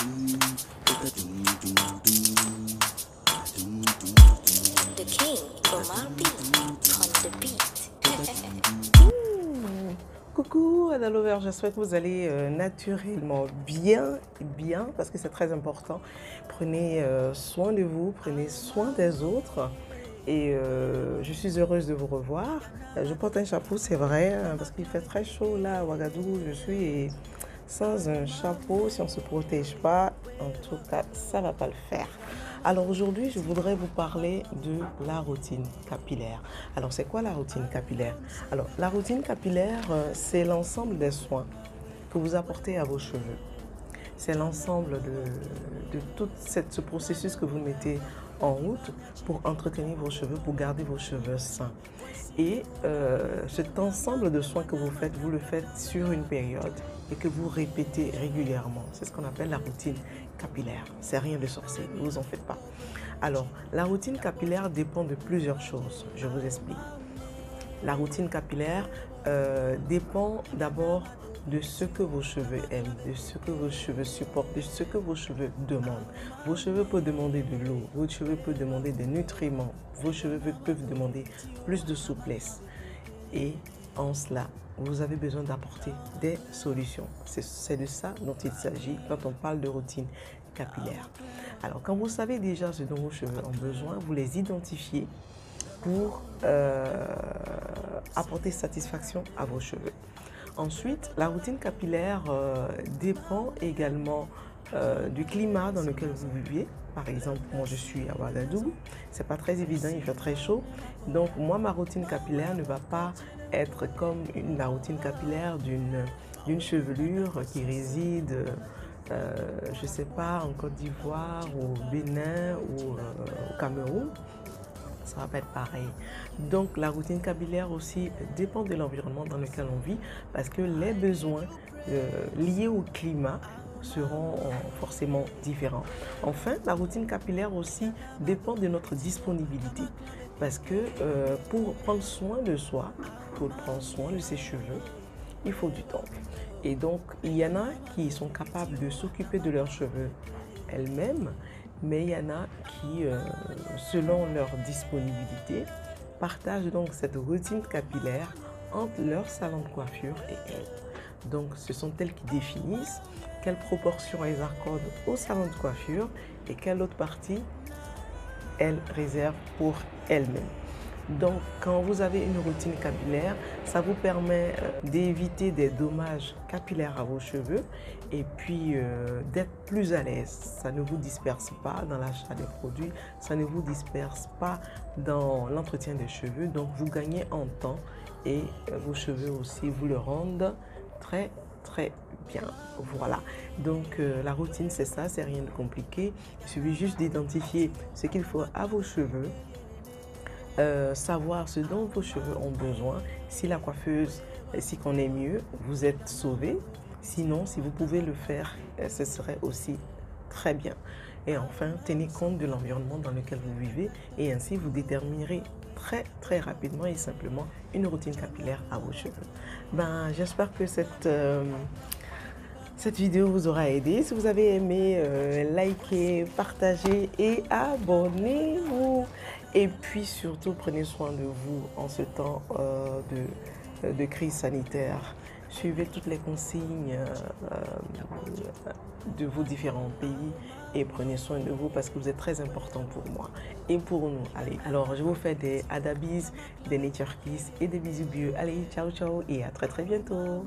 The king, Omar B, on the beat. Coucou Ada Lover, j'espère que vous allez naturellement bien, parce que c'est très important. Prenez soin de vous, prenez soin des autres. Et je suis heureuse de vous revoir. Je porte un chapeau, c'est vrai, hein, parce qu'il fait très chaud là à Ouagadougou où je suis. Et sans un chapeau, si on ne se protège pas, en tout cas, ça ne va pas le faire. Alors aujourd'hui, je voudrais vous parler de la routine capillaire. Alors, c'est quoi la routine capillaire? Alors, la routine capillaire, c'est l'ensemble des soins que vous apportez à vos cheveux. C'est l'ensemble de tout ce processus que vous mettez en route pour entretenir vos cheveux, pour garder vos cheveux sains. Et cet ensemble de soins que vous faites, vous le faites sur une période et que vous répétez régulièrement. C'est ce qu'on appelle la routine capillaire. C'est rien de sorcier, ne vous en faites pas. Alors, la routine capillaire dépend de plusieurs choses. Je vous explique. La routine capillaire dépend d'abord de ce que vos cheveux aiment, de ce que vos cheveux supportent, de ce que vos cheveux demandent. Vos cheveux peuvent demander de l'eau, vos cheveux peuvent demander des nutriments, vos cheveux peuvent demander plus de souplesse. Et en cela, vous avez besoin d'apporter des solutions. C'est de ça dont il s'agit quand on parle de routine capillaire. Alors, quand vous savez déjà ce dont vos cheveux ont besoin, vous les identifiez pour apporter satisfaction à vos cheveux. Ensuite, la routine capillaire dépend également du climat dans lequel vous vivez. Par exemple, moi je suis à Ouagadougou, c'est pas très évident, il fait très chaud. Donc moi, ma routine capillaire ne va pas être comme la routine capillaire d'une chevelure qui réside, je sais pas, en Côte d'Ivoire, au Bénin ou au Cameroun. Ça va pas être pareil. Donc la routine capillaire aussi dépend de l'environnement dans lequel on vit parce que les besoins liés au climat seront forcément différents. Enfin, la routine capillaire aussi dépend de notre disponibilité parce que pour prendre soin de soi, pour prendre soin de ses cheveux, il faut du temps. Et donc, il y en a qui sont capables de s'occuper de leurs cheveux elles-mêmes, mais il y en a qui, selon leur disponibilité, partagent donc cette routine capillaire entre leur salon de coiffure et elles. Donc, ce sont elles qui définissent quelle proportion elles accordent au salon de coiffure et quelle autre partie elles réservent pour elles-mêmes. Donc, quand vous avez une routine capillaire, ça vous permet d'éviter des dommages capillaires à vos cheveux et puis d'être plus à l'aise. Ça ne vous disperse pas dans l'achat des produits, ça ne vous disperse pas dans l'entretien des cheveux. Donc, vous gagnez en temps et vos cheveux aussi vous le rendent très bien. Voilà, donc la routine c'est ça, c'est rien de compliqué. Il suffit juste d'identifier ce qu'il faut à vos cheveux, savoir ce dont vos cheveux ont besoin. Si la coiffeuse, si qu'on est mieux, vous êtes sauvé. Sinon, si vous pouvez le faire, ce serait aussi très bien. Et enfin, tenez compte de l'environnement dans lequel vous vivez et ainsi vous déterminerez très rapidement et simplement une routine capillaire à vos cheveux. Ben, j'espère que cette vidéo vous aura aidé. Si vous avez aimé, likez, partagez et abonnez-vous. Et puis surtout, prenez soin de vous en ce temps de crise sanitaire. Suivez toutes les consignes de vos différents pays et prenez soin de vous parce que vous êtes très important pour moi et pour nous. Allez, alors je vous fais des Adabis, des Nature Kiss et des bisous bio. Allez, ciao et à très bientôt.